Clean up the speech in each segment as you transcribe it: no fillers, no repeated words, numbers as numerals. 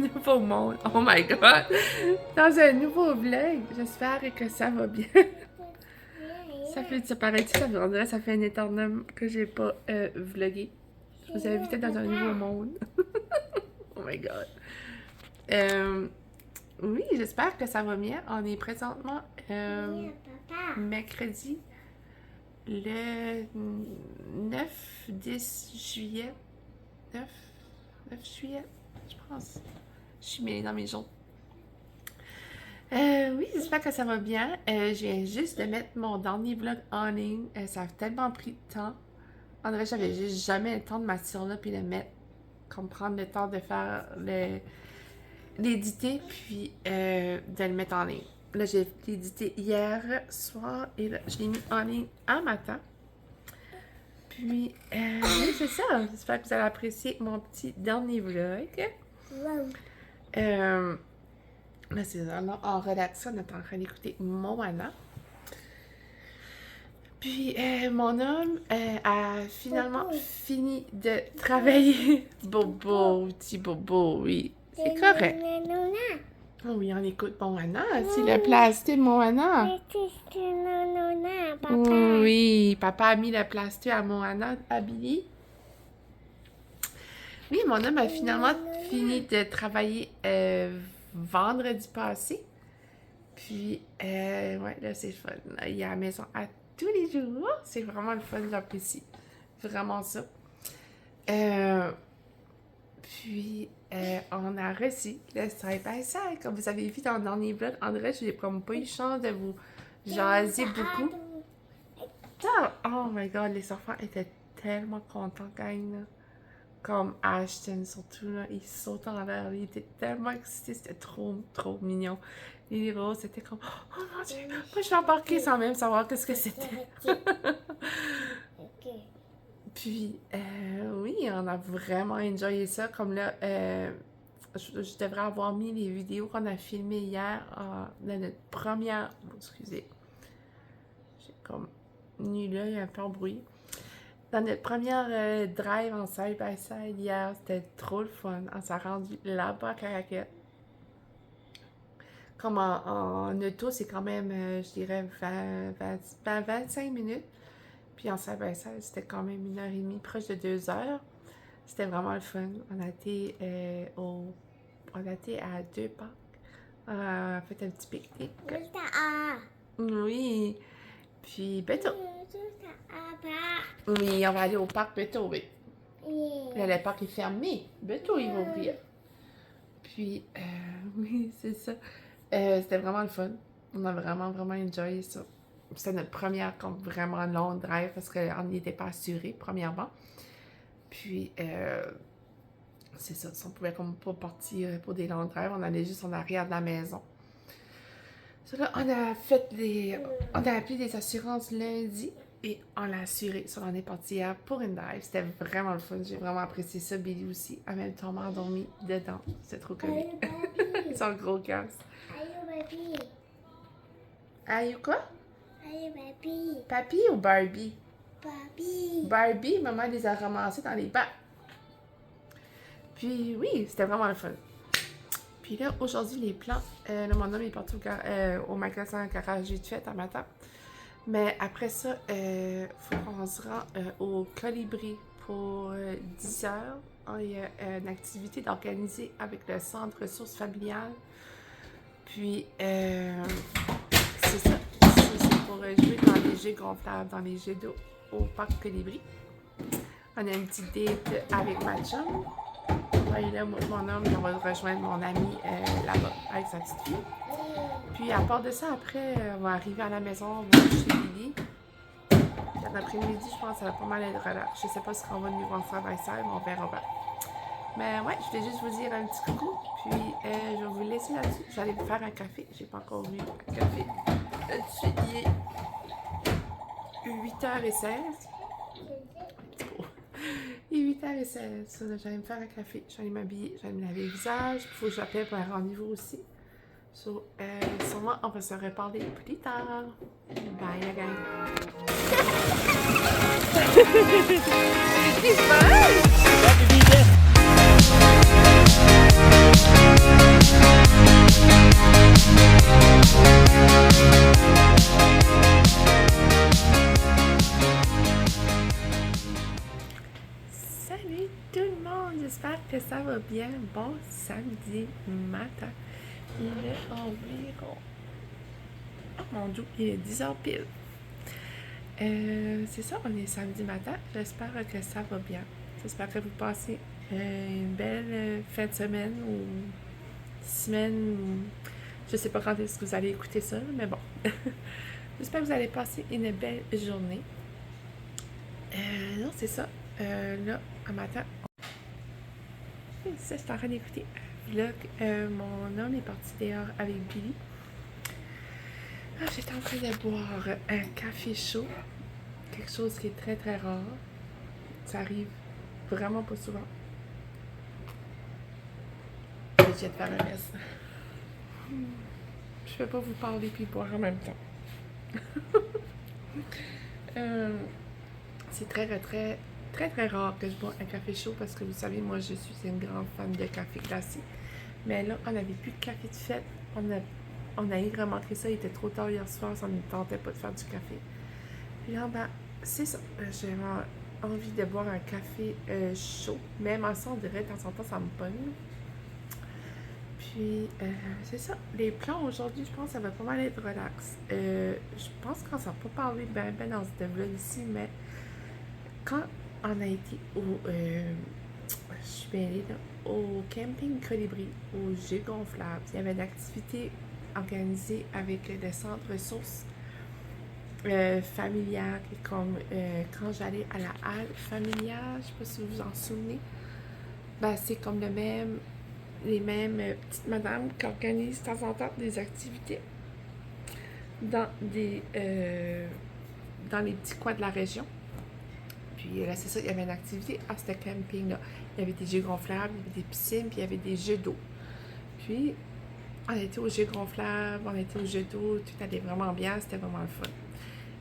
nouveau monde. Oh my god! Dans un nouveau vlog. J'espère que ça va bien. Ça paraît-tu, on dirait que ça fait un éternel que j'ai pas vlogué. Je vous ai invité dans un nouveau monde. Oh my god. Oui, j'espère que ça va bien. On est présentement mercredi le 9-10 juillet. 9 juillet, je pense. Je suis mêlée dans mes jours. Oui, j'espère que ça va bien. Je viens juste de mettre mon dernier vlog en ligne. Ça a tellement pris de temps. En vrai, j'avais juste jamais le temps de m'asseoir là puis le mettre. Comme prendre le temps de faire l'éditer puis de le mettre en ligne. Là, j'ai édité hier soir et là, je l'ai mis en ligne un matin. Puis, oui, c'est ça. J'espère que vous allez apprécier mon petit dernier vlog. Là, c'est ça. Là, en relaxant, on est en train d'écouter Moana. Puis, mon homme a finalement fini de travailler. Bobo, petit Bobo, oui. C'est correct. Oh oui, on écoute Moana. C'est le plastique Moana. Oui, papa a mis le plastique à Moana, à Billy. Oui, mon homme a finalement fini de travailler vendredi passé. Puis, ouais, là, c'est fun. Il est à la maison à tous les jours. C'est vraiment le fun, j'apprécie. Vraiment ça. Puis, on a reçu le side-by-side. Comme vous avez vu dans le dernier vlog, André, je n'ai comme pas eu chance de vous jaser beaucoup. Oh my god, les enfants étaient tellement contents quand même, là. Comme Ashton, surtout, là, il saute en l'air, il était tellement excité, c'était trop mignon. Les roses, c'était comme, oh mon dieu, moi je suis embarquée sans même savoir qu'est-ce que c'était. Puis, oui, on a vraiment enjoyé ça. Comme là, je devrais avoir mis les vidéos qu'on a filmées hier dans notre première. Excusez. J'ai comme nu l'œil un peu embrouillé. Dans notre première drive en side-by-side hier, c'était trop le fun. On s'est rendu là-bas à Caracat. Comme en auto, c'est quand même, je dirais, 25 minutes. Puis en side-by-side, c'était quand même 1h30, proche de 2 heures. C'était vraiment le fun. On a été à 2 parcs. On a fait un petit pique-nique. Oui. Puis bientôt. Oui, on va aller au parc bientôt, oui. Là, le parc est fermé. Bientôt, il va ouvrir. Puis, oui, c'est ça. C'était vraiment le fun. On a vraiment enjoyé ça. C'était notre première comme vraiment long drive parce qu'on n'était pas assuré, premièrement. Puis, c'est ça. On pouvait comme pas partir pour des longs drives. On allait juste en arrière de la maison. So là, on a appelé des assurances lundi et on l'a assuré. So, on est parti hier pour une drive. C'était vraiment le fun. J'ai vraiment apprécié ça. Billy aussi. Elle a même tombé endormie dedans. C'était trop comique. Son gros casque. Aïe quoi? Papy ou Barbie? Barbie, maman les a ramassés dans les bacs. Puis oui, c'était vraiment le fun. Puis là, aujourd'hui, les plans, là, mon homme est parti au magasin garage vite fait en matin. Mais après ça, faut qu'on se rend au Colibri pour 10 heures. Il y a une activité d'organiser avec le Centre ressources familiales. Puis, c'est ça. C'est pour jouer dans les jeux gonflables, dans les jeux d'eau au parc Colibri. On a une petite date avec ma chum. Et là, mon homme, on va rejoindre mon ami là-bas avec sa petite fille. Puis, à part de ça, après, on va arriver à la maison, on va chez Billy. Puis, en après-midi, je pense que ça va pas mal être relax. Je sais pas si on va nous voir ça avec ça, mais on verra bien. Mais ouais, je vais juste vous dire un petit coucou. Puis, je vais vous laisser là-dessus. Je vais aller vous faire un café. J'ai pas encore vu un café. Là-dessus, il est 8h16. Il est 8h16. J'allais me faire un café. J'allais m'habiller. J'allais me laver le visage. Il faut que j'appelle pour un rendez-vous aussi. So, sûrement, on va se reparler plus tard. Bye, la gang. C'est fun! bien? Bon samedi matin. Il est environ... Oh mon Dieu, il est 10h pile. C'est ça, on est samedi matin. J'espère que ça va bien. J'espère que vous passez une belle fin de semaine ou semaine. Je sais pas quand est-ce que vous allez écouter ça, mais bon. J'espère que vous allez passer une belle journée. Non, c'est ça. Là, un matin, ça, je suis en train d'écouter un vlog. Mon homme est parti dehors avec Billy. J'étais en train de boire un café chaud. Quelque chose qui est très très rare. Ça arrive vraiment pas souvent. Je viens de faire un mess. Je peux pas vous parler puis boire en même temps. C'est très rare que je bois un café chaud parce que vous savez, moi je suis une grande fan de café glacé. Mais là, on n'avait plus de café de fête. On a eu remarqué ça, il était trop tard hier soir, ça ne me tentait pas de faire du café. Puis là, ben, c'est ça. J'ai envie de boire un café chaud. Même en ça, on dirait, de temps en temps, ça me pogne. Puis, c'est ça. Les plans aujourd'hui, je pense que ça va pas mal être relax. Je pense qu'on s'en a pas parlé ben dans ce vlog ici, mais quand on a été je suis bien allée là, au camping Colibri, au jeu gonflable, il y avait une activité organisée avec le centre ressources familiales, comme quand j'allais à la halle familiale, je sais pas si vous vous en souvenez, ben, c'est comme les mêmes petites madames qui organisent de temps en temps des activités dans dans les petits coins de la région. Puis là, c'est ça, il y avait une activité à ce camping-là. Il y avait des jeux gonflables, il y avait des piscines, puis il y avait des jeux d'eau. Puis, on était aux jeux gonflables, on était aux jeux d'eau, tout allait vraiment bien, c'était vraiment le fun.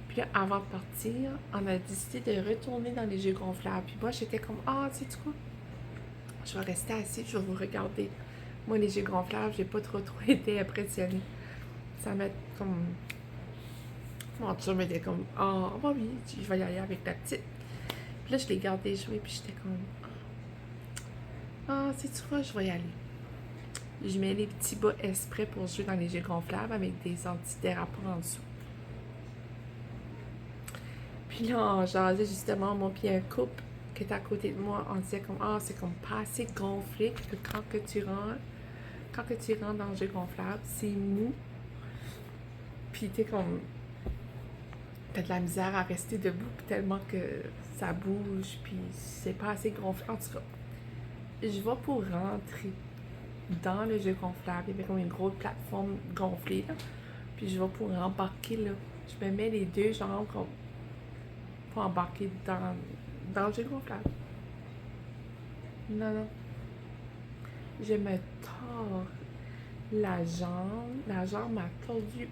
Puis là, avant de partir, on a décidé de retourner dans les jeux gonflables. Puis moi, j'étais comme, sais-tu quoi? Je vais rester assise, je vais vous regarder. Moi, les jeux gonflables, j'ai pas trop été impressionnée. Ça m'a comme... Mon chum était comme, bah oui, je vais y aller avec la petite. Puis là, je l'ai gardé jouer, puis j'étais comme, sais-tu quoi, je vais y aller. Je mets les petits bas exprès pour jouer dans les jeux gonflables avec des antidérapants en dessous. Puis là, on jasait justement, moi puis un couple qui était à côté de moi, on disait comme, c'est comme pas assez gonflé que quand tu rentres dans le jeu gonflable, c'est mou. Puis t'es comme, t'as de la misère à rester debout tellement que ça bouge, puis c'est pas assez gonflé. En tout cas, je vais pour rentrer dans le jeu gonflable. Il y avait comme une grosse plateforme gonflée, là. Puis je vais pour embarquer, là. Je me mets les deux jambes comme pour embarquer dans le jeu gonflable. Non. Je me tords la jambe. La jambe m'a tordu.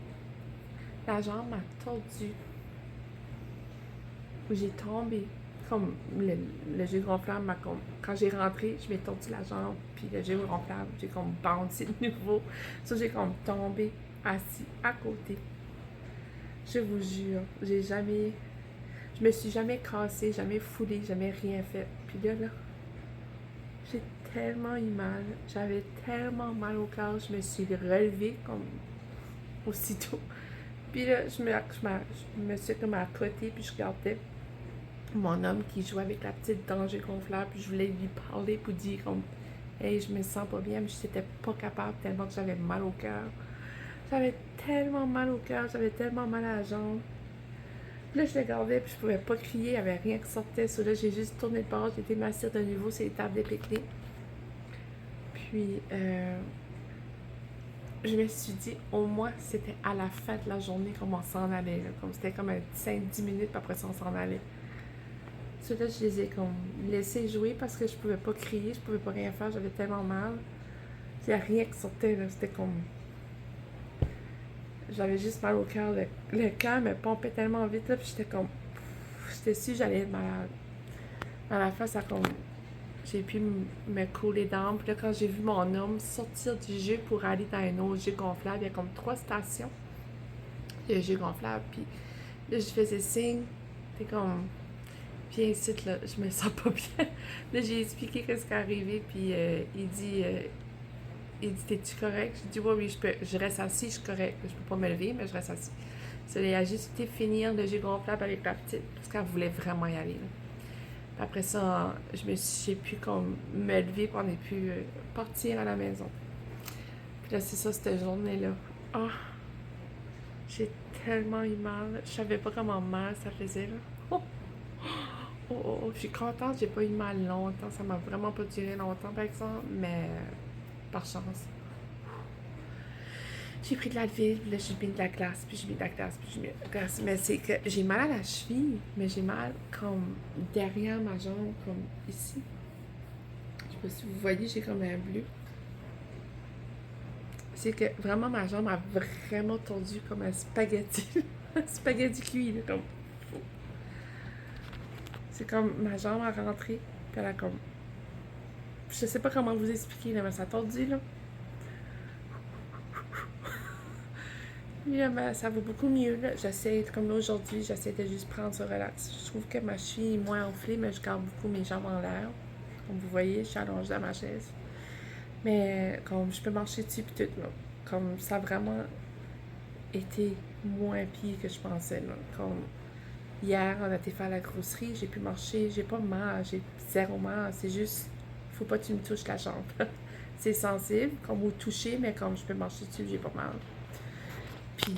J'ai tombé. Comme le jeu gonflable m'a comme... Quand j'ai rentré, je m'ai tordu la jambe. Puis le jeu gonflable, j'ai comme bouncé de nouveau. Ça, j'ai comme tombé assis à côté. Je vous jure, je me suis jamais cassée, jamais foulée, jamais rien fait. Puis là, j'ai tellement eu mal. J'avais tellement mal au cœur. Je me suis relevée comme aussitôt. Puis là, je me suis comme à côté, puis je regardais mon homme qui jouait avec la petite danger gonflable. Puis je voulais lui parler pour dire comme, hey, je me sens pas bien, mais je n'étais pas capable tellement que j'avais mal au cœur. J'avais tellement mal au cœur, j'avais tellement mal à la jambe. Puis là, je le regardais, puis je pouvais pas crier, il n'y avait rien qui sortait. So là, j'ai juste tourné le bord, j'ai été m'asseoir de nouveau sur les tables de pique-nique. Puis, je me suis dit, au moins, c'était à la fin de la journée comme on s'en allait. Là. Comme c'était comme 5-10 minutes, puis après ça, on s'en allait. So là, je les ai comme laissés jouer parce que je pouvais pas crier, je pouvais pas rien faire, j'avais tellement mal. Il n'y a rien qui sortait, là. C'était comme... J'avais juste mal au cœur. Le cœur me pompait tellement vite, là, puis j'étais comme... J'étais sûre que j'allais être malade. À la fin, ça comme... J'ai pu me couler d'âme. Puis là, quand j'ai vu mon homme sortir du jeu pour aller dans un autre jeu gonflable, il y a comme 3 stations de jeu gonflable. Puis là, je faisais signe. T'es comme... Puis ainsi, là, je me sens pas bien. Là, j'ai expliqué ce qui est arrivé, puis il dit, t'es-tu correct? J'ai dit, oui, oui, je reste assis, je suis correct. Je peux pas me lever, mais je reste assis. Ça, il a juste été finir le jus gonflable avec la petite, parce qu'elle voulait vraiment y aller, là. Puis après ça, j'ai pu comme me lever, pour on ait pu partir à la maison. Puis là, c'est ça, cette journée-là. Ah, j'ai tellement eu mal. Je savais pas comment mal ça faisait, là. Oh, oh, oh, oh. Je suis contente, j'ai pas eu mal longtemps. Ça m'a vraiment pas duré longtemps, par exemple, mais par chance. J'ai pris de l'Advil, puis là, j'ai mis de la glace, puis j'ai mis de la glace, puis j'ai mis de la glace. Mais c'est que j'ai mal à la cheville, mais j'ai mal comme derrière ma jambe, comme ici. Je sais pas si vous voyez, j'ai comme un bleu. C'est que vraiment ma jambe a vraiment tordu comme un spaghetti. Un spaghetti cuit, là, comme. C'est comme ma jambe a rentré, puis elle a comme. Je sais pas comment vous expliquer, là, mais ça a tordu, là. Là, ben, ça va beaucoup mieux. Là. J'essaie, comme là aujourd'hui, j'essaie de juste prendre ce relax. Je trouve que ma cheville est moins enflée, mais je garde beaucoup mes jambes en l'air. Comme vous voyez, je suis allongée dans ma chaise. Mais comme je peux marcher dessus puis tout, là. Comme ça a vraiment été moins pire que je pensais. Là. Comme hier, on a été faire la grosserie, j'ai pu marcher, j'ai pas mal, j'ai zéro mal. C'est juste, faut pas que tu me touches la jambe. C'est sensible, comme au toucher, mais comme je peux marcher dessus, j'ai pas mal. Puis,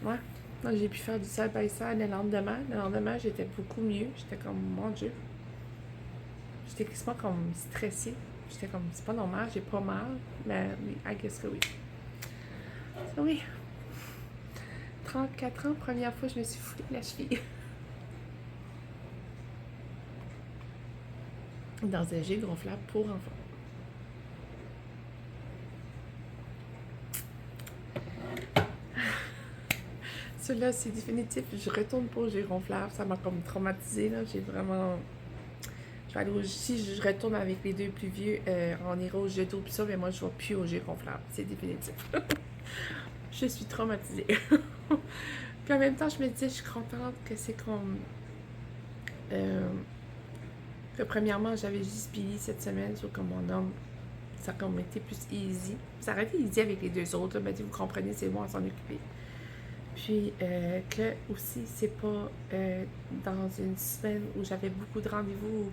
ouais. Moi, j'ai pu faire du side-by-side le lendemain. Le lendemain, j'étais beaucoup mieux. J'étais comme, mon Dieu. J'étais quasiment comme stressée. J'étais comme, c'est pas normal, j'ai pas mal. Mais oui, I guess que oui. So, oui. 34 ans, première fois, je me suis foulée la cheville. Dans un jet gonflable pour enfants. Celui-là, c'est définitif. Je retourne pas au jet gonflable. Ça m'a comme traumatisée, là. J'ai vraiment. Je vais aller si je retourne avec les deux plus vieux, on ira au jet d'eau pis ça, mais moi, je vais plus au jet gonflable. C'est définitif. Je suis traumatisée. Puis en même temps, je me disais, je suis contente que c'est comme. Que premièrement, j'avais juste Billy cette semaine, sur comme mon homme. Ça a comme été plus easy. Ça aurait été easy avec les deux autres. Mais vous comprenez, c'est moi à s'en occuper. Puis que aussi, c'est pas dans une semaine où j'avais beaucoup de rendez-vous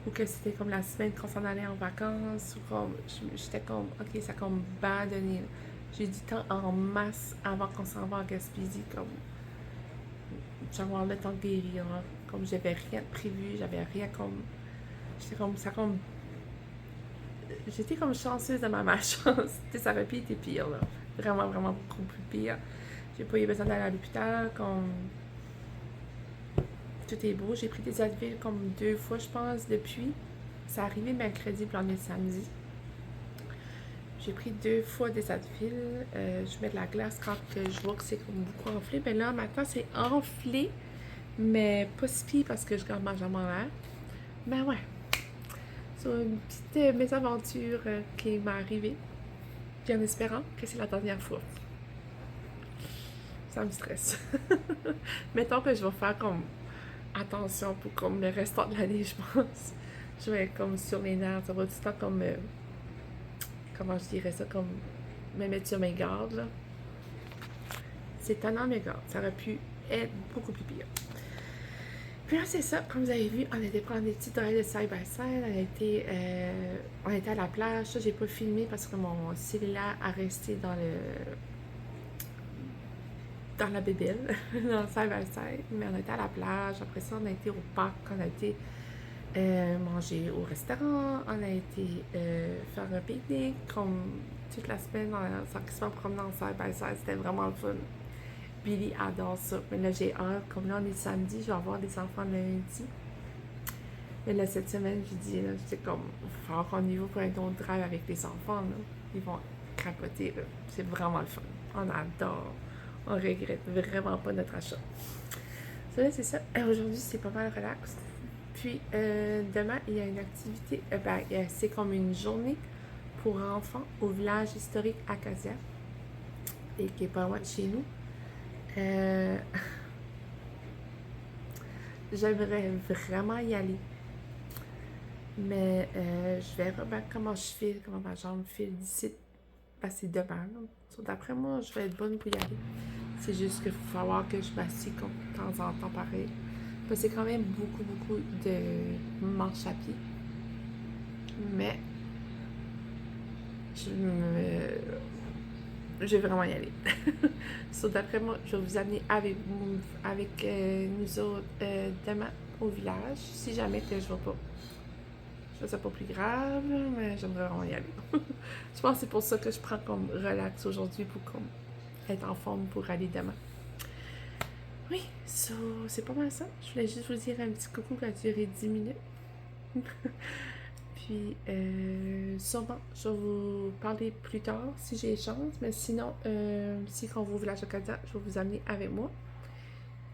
ou que c'était comme la semaine qu'on s'en allait en vacances ou comme j'étais comme ok, ça a comme abandonné. J'ai du temps en masse avant qu'on s'en va en Gaspésie, comme j'avais le temps de guérir, hein. Comme j'avais rien de prévu, j'avais rien comme j'étais comme ça comme j'étais comme chanceuse de ma malchance. Ça aurait pu être pire là, vraiment vraiment beaucoup plus pire. J'ai pas eu besoin d'aller à l'hôpital, comme tout est beau. J'ai pris des Advil comme 2 fois, je pense, depuis. Ça arrivé mercredi, puis on est samedi. J'ai pris 2 fois des Advil. Je mets de la glace quand je vois que c'est comme beaucoup enflé. Mais là, maintenant, c'est enflé, mais pas si pire parce que je garde ma jambe en l'air. Mais ouais, c'est une petite mésaventure qui m'est arrivée. Puis en espérant que c'est la dernière fois. Ça me stresse. Mettons que je vais faire comme attention pour comme le restant de l'année, je pense. Je vais être comme sur mes nerfs. Ça va tout le temps comme. Comment je dirais ça? Comme me mettre sur mes gardes, là. C'est tellement mes gardes. Ça aurait pu être beaucoup plus pire. Puis là, c'est ça. Comme vous avez vu, on a été prendre des petits drives de side-by-side. On était à la plage. Ça, j'ai pas filmé parce que mon cellulaire a resté dans la bébelle, dans le side-by-side. Mais on était à la plage. Après ça, on a été au parc. On a été manger au restaurant. On a été faire un pique-nique. Comme toute la semaine, on s'en promenait en side-by-side. C'était vraiment le fun. Billy adore ça. Mais là, j'ai hâte. Comme là, on est samedi, je vais avoir des enfants le lundi. Mais là, cette semaine, je dis, là, c'est comme, il va falloir qu'on y va pour un autre drive avec les enfants, là. Ils vont capoter, là. C'est vraiment le fun. On adore. On regrette vraiment pas notre achat. Ça, là, c'est ça. Aujourd'hui, c'est pas mal relax. Puis, demain, il y a une activité. C'est comme une journée pour enfants au village historique Acacia. Et qui est pas loin de chez nous. j'aimerais vraiment y aller. Mais je verrai bien comment je file, comment ma jambe file d'ici. Ben, c'est demain. D'après moi, je vais être bonne pour y aller. C'est juste qu'il faut falloir que je m'assieds de temps en temps pareil. Parce que c'est quand même beaucoup de marche à pied. Mais je vais vraiment y aller. D'après moi, je vais vous amener avec nous autres demain au village. Si jamais que je ne vais pas. Je fais ça pas plus grave, mais j'aimerais vraiment y aller. Je pense que c'est pour ça que je prends comme relax aujourd'hui pour comme être en forme pour aller demain. Oui, c'est pas mal ça. Je voulais juste vous dire un petit coucou qui a duré 10 minutes. Puis, sûrement, je vais vous parler plus tard si j'ai chance. Mais sinon, si quand vous au village Acadia, je vais vous amener avec moi.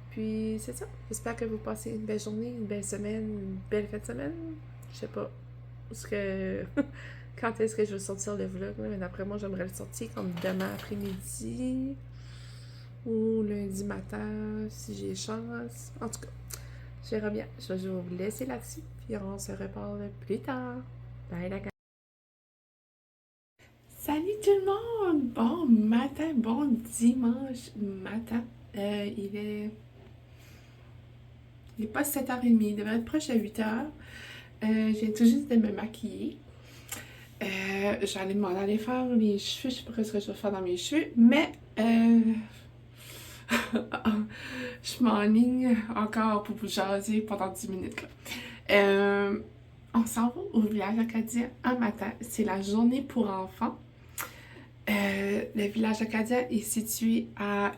Puis, c'est ça. J'espère que vous passez une belle journée, une belle semaine, une belle fin de semaine. Je sais pas où que quand est-ce que je vais sortir le vlog. Mais d'après moi, j'aimerais le sortir comme demain après-midi ou lundi matin si j'ai chance. En tout cas, je verrai bien. Je vais vous laisser là-dessus. Puis on se reparle plus tard. Bye la gang. Salut tout le monde! Bon matin, bon dimanche matin. Il est pas 7h30, il devrait être proche à 8h. Je viens tout juste de me maquiller. J'allais m'en aller faire les cheveux, je sais pas ce que je vais faire dans mes cheveux, mais je m'enligne encore pour vous jaser pendant 10 minutes. On s'en va au village acadien un matin. C'est la journée pour enfants. Le village acadien est situé à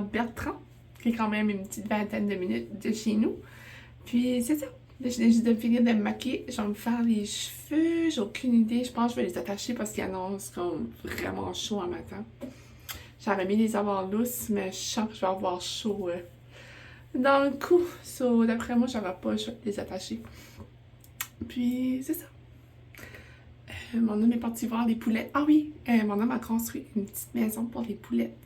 Bertrand, qui est quand même une petite vingtaine de minutes de chez nous. Puis c'est ça. Je viens juste de finir de me maquiller. Je vais me faire les cheveux. J'ai aucune idée. Je pense que je vais les attacher parce qu'il annonce comme vraiment chaud un matin. J'aurais mis les avoir lousses, mais je sens que je vais avoir chaud dans le cou. D'après moi, j'aurais pas le choix de les attacher. Puis c'est ça. Mon homme est parti voir les poulettes. Ah oui, mon homme a construit une petite maison pour les poulettes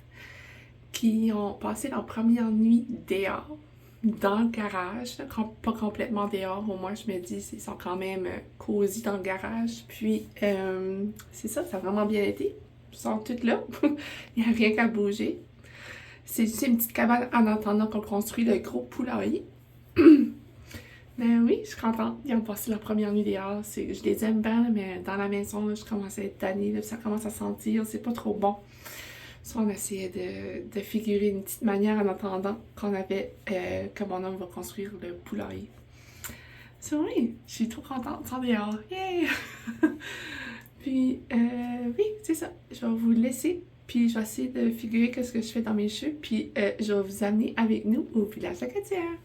qui ont passé leur première nuit dehors, dans le garage. Pas complètement dehors, au moins je me dis, ils sont quand même cosy dans le garage. Puis c'est ça, ça a vraiment bien été. Ils sont toutes là. Il n'y a rien qu'à bouger. C'est juste une petite cabane en attendant qu'on construit le gros poulailler. Mais oui, je suis contente. Ils ont passé leur première nuit dehors. Je les aime bien, mais dans la maison, là, je commence à être tannée. Là, ça commence à sentir. C'est pas trop bon. On essayait de figurer une petite manière en attendant que mon homme va construire le poulailler. Oui, je suis trop contente. Ils sont dehors. Yeah! Puis, oui, c'est ça. Je vais vous laisser. Puis, je vais essayer de figurer ce que je fais dans mes cheveux. Puis, je vais vous amener avec nous au village acadien.